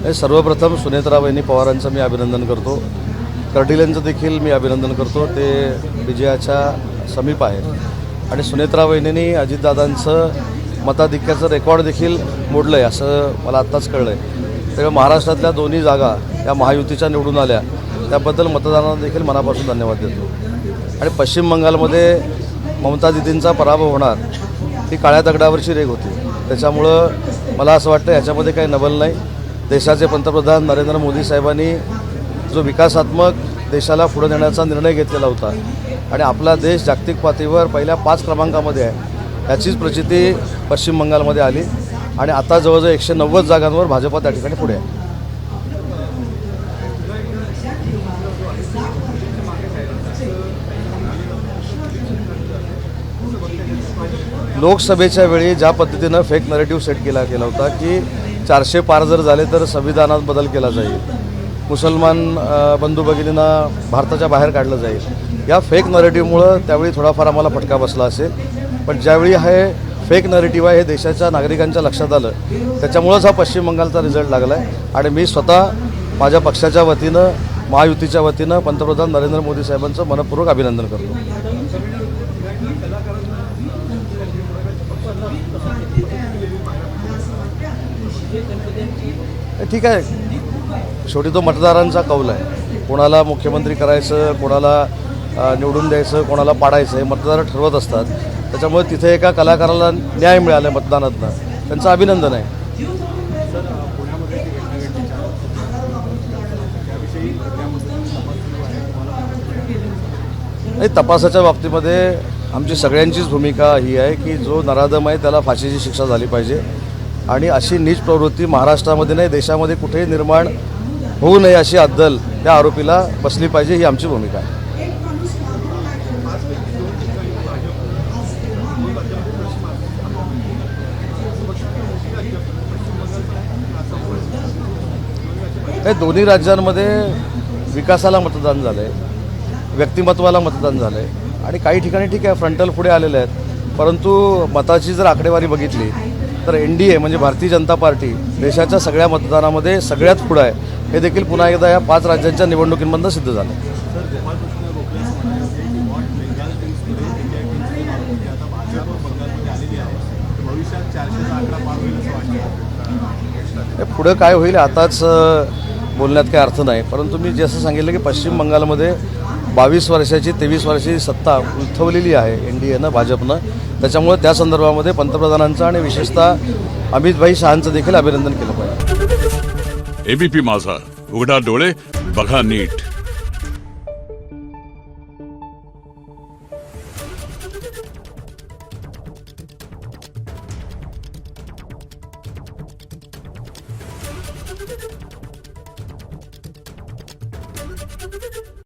सर्वप्रथम सुनेत्राबाईंनी पवारांचं मी अभिनंदन करतो. कर्डिलेंचं देखील मी अभिनंदन करतो. ते विजयाच्या समीप आहेत आणि सुनेत्राबाईंनी अजितदादांचं मताधिक्याचं रेकॉर्ड देखील मोडलं आहे असं मला आत्ताच कळलं आहे. त्यामुळे महाराष्ट्रातल्या दोन्ही जागा या महायुतीच्या निवडून आल्या त्याबद्दल मतदारांना देखील मनापासून धन्यवाद देतो. आणि पश्चिम बंगालमध्ये ममता दीदींचा पराभव होणार ही काळ्या दगडावरची रेघ होती. त्याच्यामुळं मला असं वाटतं याच्यामध्ये काही नवल नाही. देशाचे पंतप्रधान नरेंद्र मोदी साहेबांनी जो विकासात्मक देशाला पुढे नेण्याचा निर्णय घेतलेला होता आणि आपला देश जागतिक पातळीवर पहिल्या 5 क्रमांकामध्ये आहे याचीच प्रचिती पश्चिम बंगालमध्ये आली आणि आता जवळजवळ 190 जागांवर भाजपा त्या ठिकाणी पुढे आहे. लोकसभेच्या वेळी ज्या पद्धतीनं फेक नरेटिव्ह सेट केला होता की 400 पार जर झाले तर संविधानात बदल केला जाईल, मुसलमान बंधू भगिनींना भारताच्या बाहेर काढलं जाईल, या फेक नरेटिव्हमुळं त्यावेळी थोडाफार आम्हाला फटका बसला असेल. पण ज्यावेळी हे फेक नरेटिव्ह आहे हे देशाच्या नागरिकांच्या लक्षात आलं त्याच्यामुळंच हा पश्चिम बंगालचा रिझल्ट लागला आहे. आणि मी स्वतः माझ्या पक्षाच्या वतीनं महायुतीच्या वतीनं पंतप्रधान नरेंद्र मोदी साहेबांचं मनपूर्वक अभिनंदन करतो. ठीक आहे, शेवटी तो मतदारांचा कौल आहे. कोणाला मुख्यमंत्री करायचं, कोणाला निवडून द्यायचं, कोणाला पाडायचं हे मतदार ठरवत असतात. त्याच्यामुळे तिथे एका कलाकाराला न्याय मिळाला मतदानातनं, त्यांचं अभिनंदन आहे. नाही, तपासाच्या बाबतीमध्ये आमची सगळ्यांचीच भूमिका ही आहे की जो नराधम आहे त्याला फाशीची शिक्षा झाली पाहिजे आणि अशी नीच प्रवृत्ती महाराष्ट्रामध्ये नाही देशामध्ये कुठेही निर्माण होऊ नये अशी अद्दल त्या आरोपीला बसली पाहिजे, ही आमची भूमिका आहे. हे दोन्ही राज्यांमध्ये विकासाला मतदान झालं आहे, व्यक्तिमत्वाला मतदान झालं आहे आणि काही ठिकाणी ठीक आहे फ्रंटल पुढे आलेले आहेत. परंतु मताची जर आकडेवारी बघितली तर NDA म्हणजे भारतीय जनता पार्टी देशाच्या सगळ्या मतदानामध्ये सगळ्यात पुढे आहे. हे देखील पुन्हा एकदा या 5 राज्यांच्या निवडणुकींमधून सिद्ध झालं. पुढं काय होईल आताच बोलण्यात काही अर्थ नाही. परंतु मी जसं सांगितलं की पश्चिम बंगालमध्ये 22 वर्षाची 23 वर्षाची सत्ता उलथवलेली आहे NDAनं, भाजपनं. त्याच्यामुळे त्या संदर्भामध्ये पंतप्रधानांचं आणि विशेषतः अमित शहांचं देखील अभिनंदन केलं पाहिजे. ABP माझा, उघडा डोळे बघा नीट. Thank you.